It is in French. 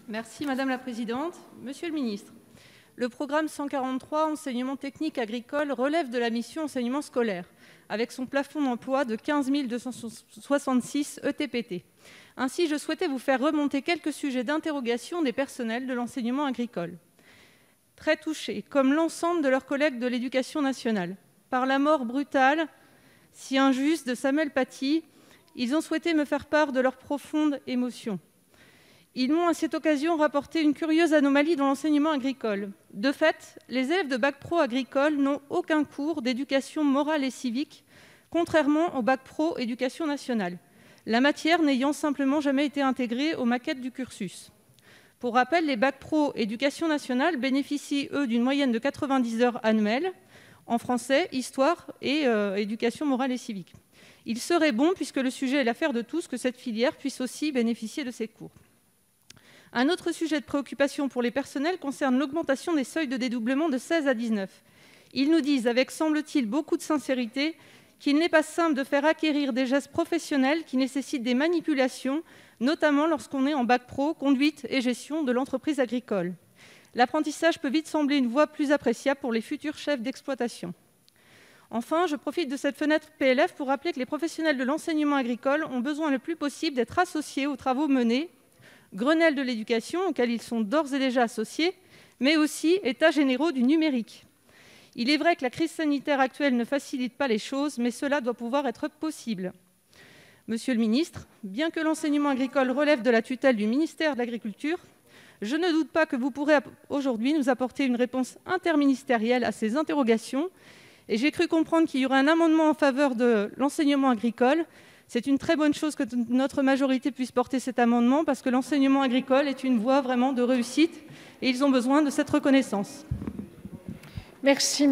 Merci Madame la Présidente. Monsieur le Ministre, le programme 143 Enseignement technique agricole relève de la mission Enseignement scolaire, avec son plafond d'emploi de 15 266 ETPT. Ainsi, je souhaitais vous faire remonter quelques sujets d'interrogation des personnels de l'enseignement agricole. Très touchés, comme l'ensemble de leurs collègues de l'Éducation nationale, par la mort brutale, si injuste, de Samuel Paty, ils ont souhaité me faire part de leur profonde émotion. Ils m'ont à cette occasion rapporté une curieuse anomalie dans l'enseignement agricole. De fait, les élèves de bac pro agricole n'ont aucun cours d'éducation morale et civique, contrairement au bac pro éducation nationale, la matière n'ayant simplement jamais été intégrée aux maquettes du cursus. Pour rappel, les bacs pro éducation nationale bénéficient, eux, d'une moyenne de 90 heures annuelles en français, histoire et éducation morale et civique. Il serait bon, puisque le sujet est l'affaire de tous, que cette filière puisse aussi bénéficier de ces cours. Un autre sujet de préoccupation pour les personnels concerne l'augmentation des seuils de dédoublement de 16 à 19. Ils nous disent, avec semble-t-il beaucoup de sincérité, qu'il n'est pas simple de faire acquérir des gestes professionnels qui nécessitent des manipulations, notamment lorsqu'on est en bac pro, conduite et gestion de l'entreprise agricole. L'apprentissage peut vite sembler une voie plus appréciable pour les futurs chefs d'exploitation. Enfin, je profite de cette fenêtre PLF pour rappeler que les professionnels de l'enseignement agricole ont besoin le plus possible d'être associés aux travaux menés, Grenelle de l'éducation, auquel ils sont d'ores et déjà associés, mais aussi États généraux du numérique. Il est vrai que la crise sanitaire actuelle ne facilite pas les choses, mais cela doit pouvoir être possible. Monsieur le ministre, bien que l'enseignement agricole relève de la tutelle du ministère de l'Agriculture, je ne doute pas que vous pourrez aujourd'hui nous apporter une réponse interministérielle à ces interrogations. Et j'ai cru comprendre qu'il y aurait un amendement en faveur de l'enseignement agricole. C'est une très bonne chose que notre majorité puisse porter cet amendement parce que l'enseignement agricole est une voie vraiment de réussite et ils ont besoin de cette reconnaissance. Merci.